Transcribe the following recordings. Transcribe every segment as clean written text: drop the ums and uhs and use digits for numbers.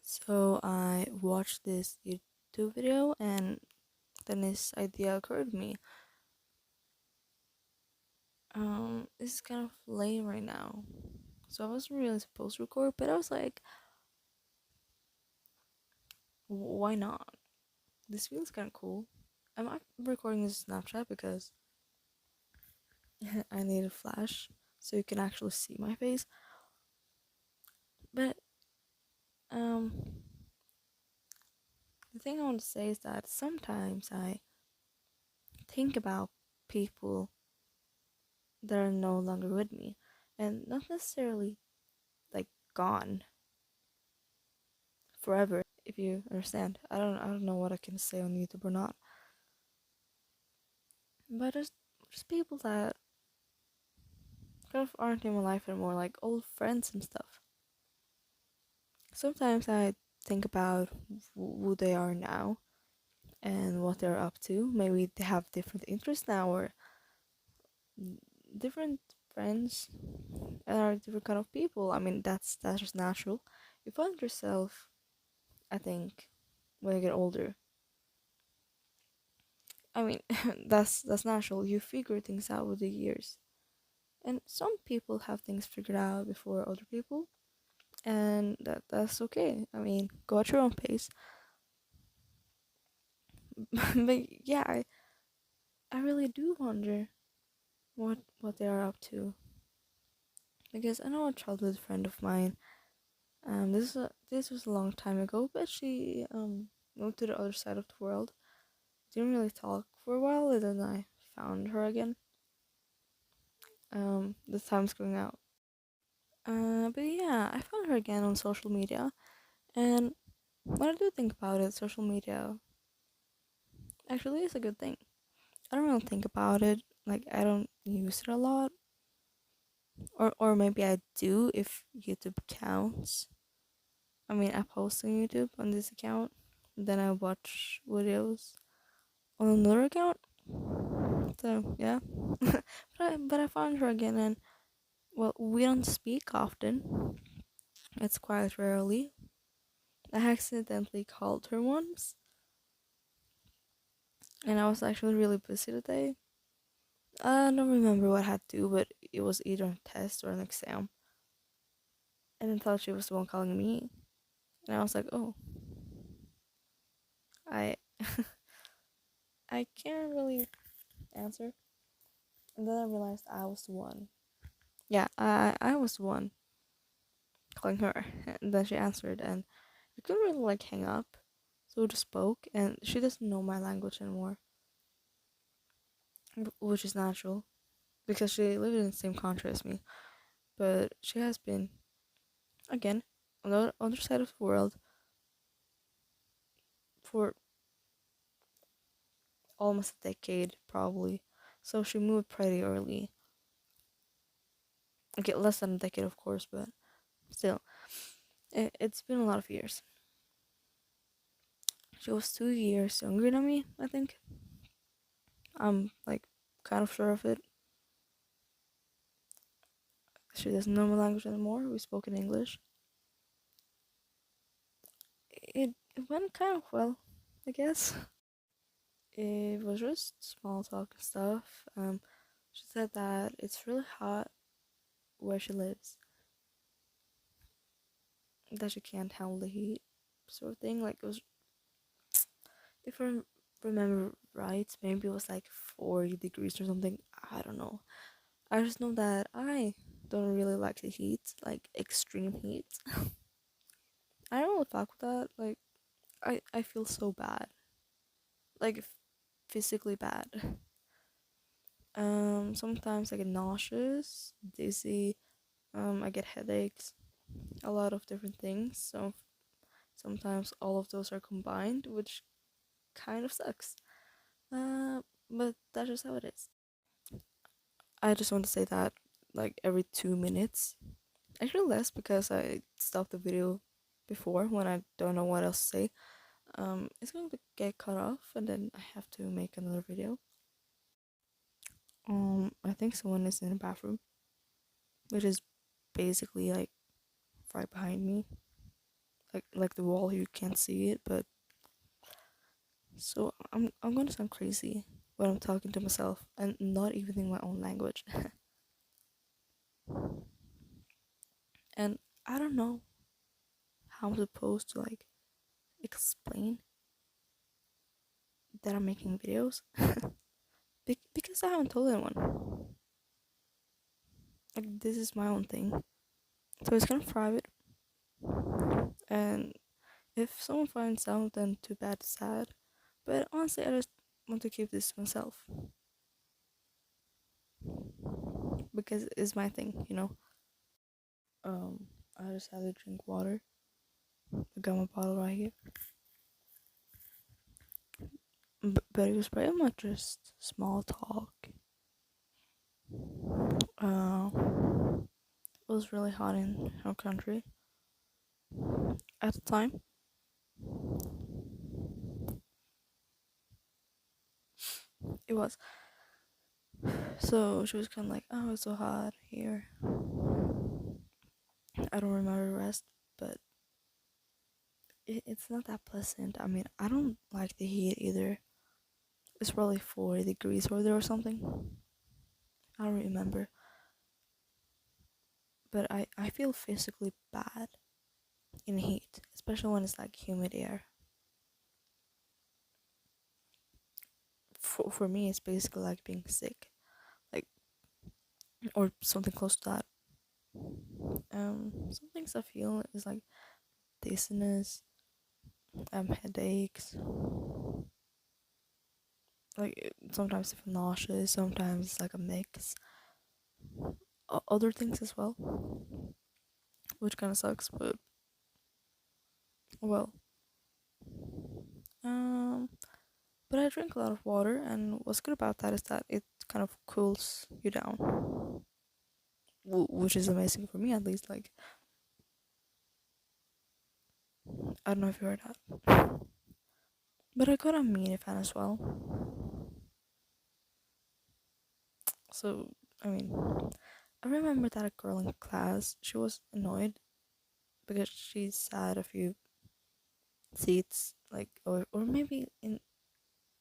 So I watched this YouTube video and then this idea occurred to me. This is kind of late right now. So I wasn't really supposed to record, but I was like, why not? This feels kind of cool. I'm not recording this Snapchat because I need a flash so you can actually see my face. But um the thing I want to say is that sometimes I think about people that are no longer with me and not necessarily like gone forever, if you understand. I don't know what I can say on YouTube or not. But there's people that kind of aren't in my life anymore, like old friends and stuff. Sometimes I think about who they are now and what they're up to. Maybe they have different interests now or different friends and are different kind of people. I mean that's just natural. You find yourself, I think, when you get older. I mean that's natural. You figure things out with the years. And some people have things figured out before other people, and that's okay. I mean, go at your own pace. But yeah, I really do wonder what they are up to, because I know a childhood friend of mine. This was a long time ago, but she moved to the other side of the world. Didn't really talk for a while, and then I found her again. The time's going out. But yeah, I found her again on social media, and when I do think about it, social media actually is a good thing. I don't really think about it. Like I don't use it a lot, or maybe I do if YouTube counts. I mean, I post on YouTube on this account, then I watch videos on another account. So yeah, but I found her again, and well, we don't speak often. It's quite rarely. I accidentally called her once, and I was actually really busy today. I don't remember what I had to do, but it was either a test or an exam. And then thought she was the one calling me. And I was like, oh, I I can't really answer. And then I realized I was the one. Yeah, I was the one calling her. And then she answered, and we couldn't really like hang up. So we just spoke, and she doesn't know my language anymore, which is natural because she lived in the same country as me. But she has been, again, on the other side of the world for almost a decade, probably. So she moved pretty early. Okay, less than a decade, of course, but still, it's been a lot of years. She was 2 years younger than me, I think. I'm like kind of sure of it. She doesn't know my language anymore. We spoke in English. It went kind of well, I guess. It was just small talk and stuff. She said that it's really hot where she lives, that she can't handle the heat, sort of thing. Like it was, if I remember right, maybe it was like 40 degrees or something. I don't know. I just know that I don't really like the heat, like extreme heat. I don't really fuck with that. Like, I feel so bad, like physically bad. Sometimes I get nauseous, dizzy. I get headaches, a lot of different things. So sometimes all of those are combined, which kind of sucks. Uh, but that's just how it is. I just want to say that like every 2 minutes. Actually less because I stopped the video before when I don't know what else to say. It's going to get cut off and then I have to make another video. I think someone is in the bathroom, which is basically like right behind me. like the wall, you can't see it, but so I'm gonna sound crazy when I'm talking to myself and not even in my own language. And I don't know how I'm supposed to like explain that I'm making videos because I haven't told anyone. Like this is my own thing, so it's kind of private. And if someone finds out, then too bad, sad. But honestly, I just want to keep this to myself because it's my thing, you know. I just had to drink water. I got my bottle right here. But it was pretty much just small talk. It was really hot in our country at the time. It was. So she was kind of like, "Oh, it's so hot here." I don't remember the rest, but it's not that pleasant. I mean, I don't like the heat either. It's probably 40 degrees over there or something. I don't remember. But I feel physically bad in heat, especially when it's like humid air. For me, it's basically like being sick, like, or something close to that. Some things I feel is like dizziness, headaches, like sometimes I feel nauseous, sometimes it's like a mix. Other things as well, which kind of sucks, but well. Um, but I drink a lot of water, and what's good about that is that it kind of cools you down, which is amazing for me at least. Like, I don't know if you heard that, but I got a mini fan as well. So I mean, I remember that a girl in class, she was annoyed because she sat a few seats, like, or maybe in,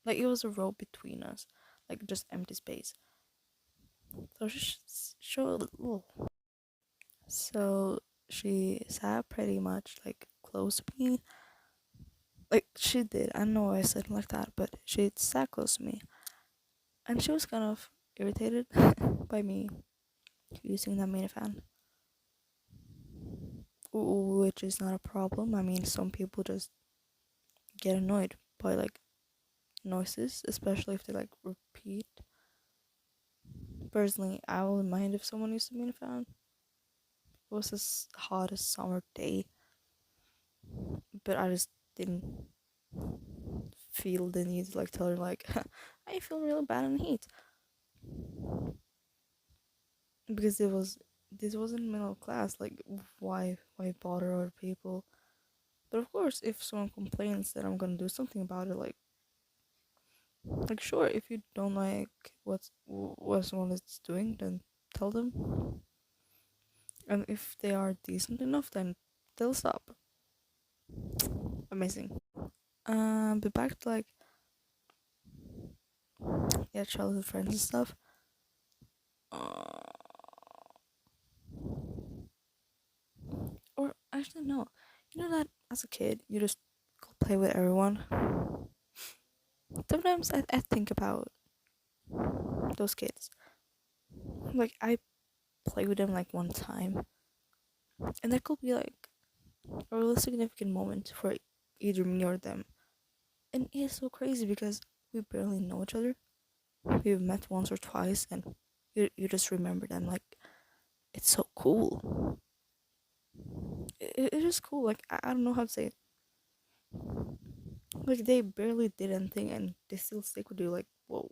like, it was a row between us, like just empty space. So so she sat pretty much like close to me. Like she did. I don't know why I said it like that, but she sat close to me, and she was kind of irritated by me using the minifan, which is not a problem. I mean, some people just get annoyed by like noises, especially if they like repeat. Personally, I wouldn't mind if someone used a minifan. It was as hot as summer day, but I just didn't feel the need to like tell her like I feel really bad in the heat because this wasn't middle class. Like why bother other people? But of course, if someone complains, then I'm gonna do something about it. Like sure, if you don't like what someone is doing, then tell them. And if they are decent enough, then they'll stop. Amazing. But back to like, yeah, childhood friends and stuff. Uh, or actually no, you know that as a kid you just go play with everyone. Sometimes I think about those kids. Like I play with them like one time, and that could be like a really significant moment for either me or them. And it is so crazy because we barely know each other. We've met once or twice, and you just remember them. Like it's so cool. It is cool. Like I don't know how to say it. Like they barely did anything, and they still stick with you. Like whoa.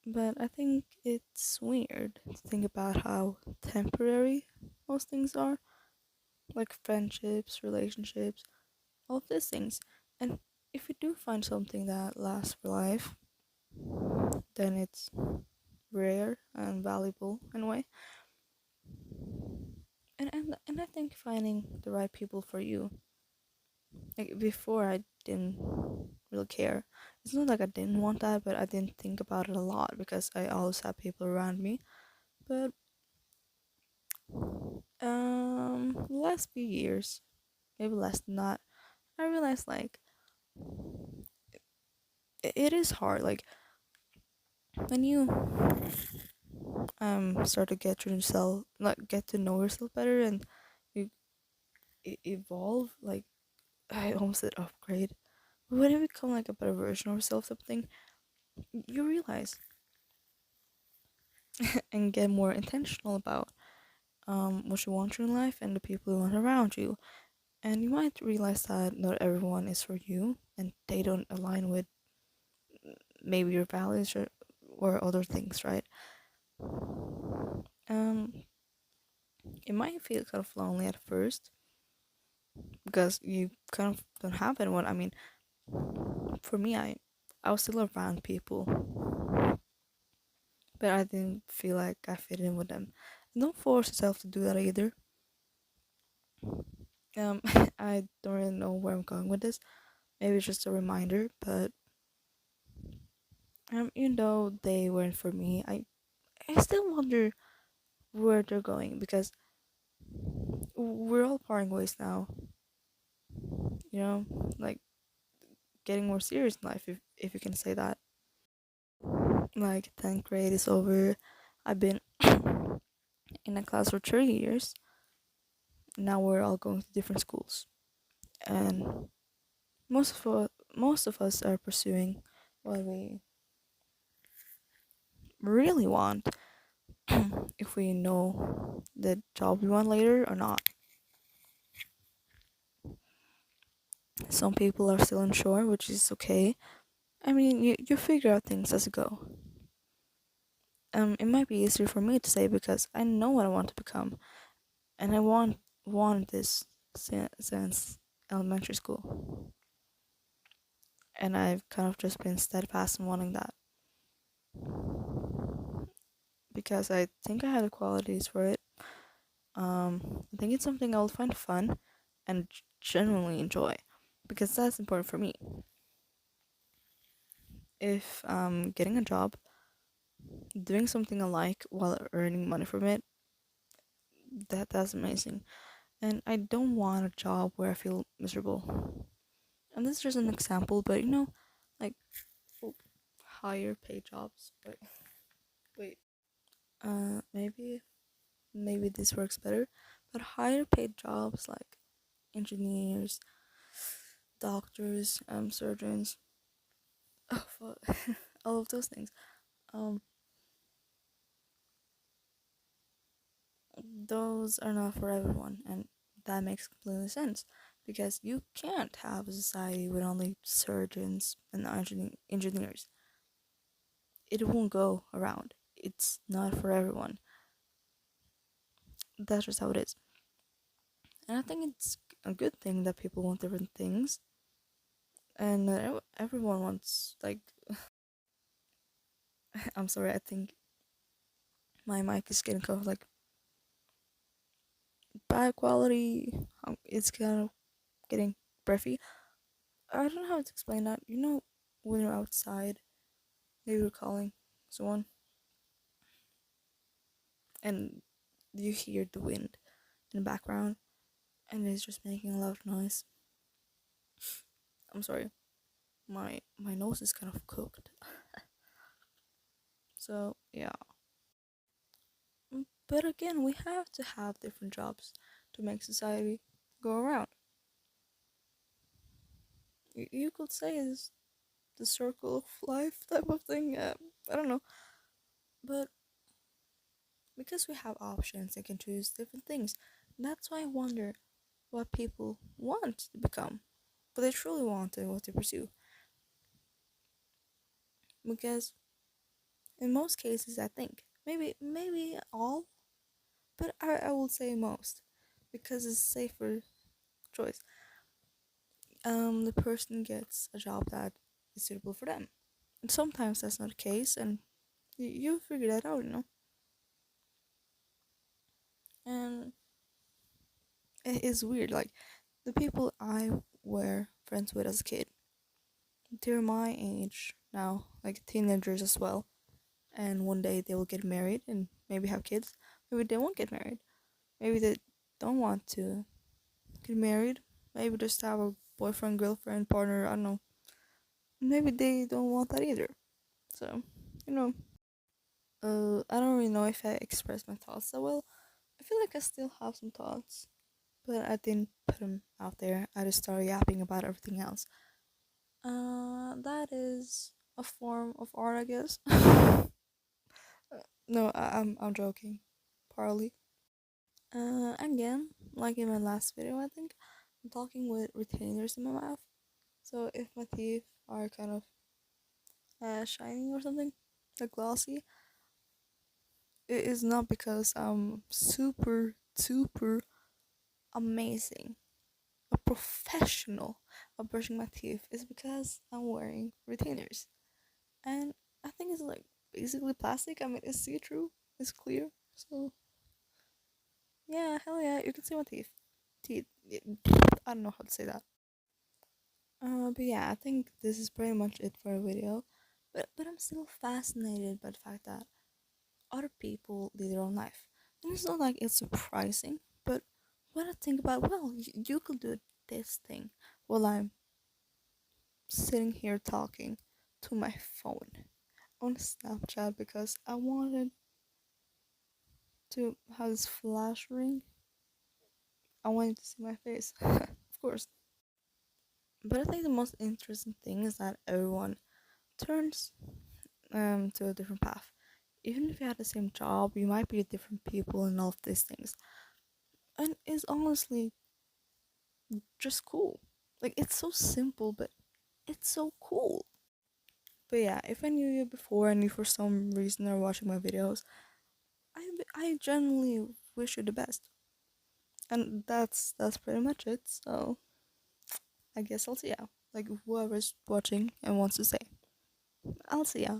But I think it's weird to think about how temporary most things are, like friendships, relationships, all of these things. And if you do find something that lasts for life, then it's rare and valuable in a way. And I think finding the right people for you. Like before, I didn't really care. It's not like I didn't want that, but I didn't think about it a lot because I always had people around me. But last few years, maybe less than that, I realized like it is hard. Like when you start to get to yourself, like get to know yourself better, and you evolve. Like I almost said upgrade. But when you become like a better version of yourself, something you realize and get more intentional about what you want in life and the people you want around you. And you might realize that not everyone is for you, and they don't align with maybe your values or other things, right? Um, it might feel kind of lonely at first because you kind of don't have anyone. I mean, for me, I was still around people, but I didn't feel like I fit in with them. Don't force yourself to do that either. Um, I don't really know where I'm going with this. Maybe it's just a reminder, but even though they weren't for me, I still wonder where they're going because we're all parting ways now. You know, like getting more serious in life, if you can say that. Like 10th grade is over. I've been in a class for 3 years. Now we're all going to different schools, and most of us are pursuing what we really want, if we know the job we want later or not. Some people are still unsure, which is okay. I mean, you figure out things as you go. It might be easier for me to say because I know what I want to become, and I want this since elementary school, and I've kind of just been steadfast in wanting that because I think I have the qualities for it. I think it's something I'll find fun and genuinely enjoy because that's important for me. If getting a job, doing something I like while earning money from it, that's amazing. And I don't want a job where I feel miserable. And this is just an example, but like oh, higher paid jobs. But wait, maybe this works better. But higher paid jobs like engineers, doctors, surgeons, oh fuck, all of those things. Um, those are not for everyone, and that makes completely sense because you can't have a society with only surgeons and engineers. It won't go around. It's not for everyone. That's just how it is. And I think it's a good thing that people want different things, and everyone wants like. I'm sorry. I think my mic is getting kind of like bad quality. It's kind of getting breathy. I don't know how to explain that. When you're outside, maybe you're calling someone, and you hear the wind in the background, and it's just making a loud noise. I'm sorry. My nose is kind of cooked. So yeah. But again, we have to have different jobs to make society go around. You could say it's the circle of life type of thing. I don't know, but because we have options, they can choose different things. That's why I wonder what people want to become, what they truly want and what they pursue. Because in most cases, I think maybe all, but I will say most because it's a safer choice. The person gets a job that is suitable for them. And sometimes that's not the case, and you figure that out. And It is weird. Like the people I were friends with as a kid, they're my age now, like teenagers as well. And one day they will get married and maybe have kids. Maybe they won't get married. Maybe they don't want to get married. Maybe just have a boyfriend, girlfriend, partner. I don't know. Maybe they don't want that either. So, you know, I don't really know if I expressed my thoughts so well. I feel like I still have some thoughts, but I didn't put them out there. I just started yapping about everything else. That is a form of art, I guess. No, I'm joking. Partly. Again, like in my last video, I think I'm talking with retainers in my mouth. So if my teeth are kind of shiny or something, like glossy, it is not because I'm super amazing, a professional of brushing my teeth. It's because I'm wearing retainers, and I think it's like basically plastic. I mean, it's see through, it's clear. So yeah, hell yeah, you can see my teeth. Teeth. I don't know how to say that. But yeah, I think this is pretty much it for a video. But I'm still fascinated by the fact that other people live their own life. And it's not like it's surprising, but when I think about, well, you could do this thing while I'm sitting here talking to my phone on Snapchat because I wanted to have this flash ring. I wanted to see my face, of course. But I think the most interesting thing is that everyone turns to a different path. Even if you had the same job, you might be different people and all of these things. And it's honestly just cool. Like it's so simple, but it's so cool. But yeah, if I knew you before and you for some reason are watching my videos, I genuinely wish you the best. And that's pretty much it. So I guess I'll see ya. Like whoever's watching and wants to say, I'll see ya.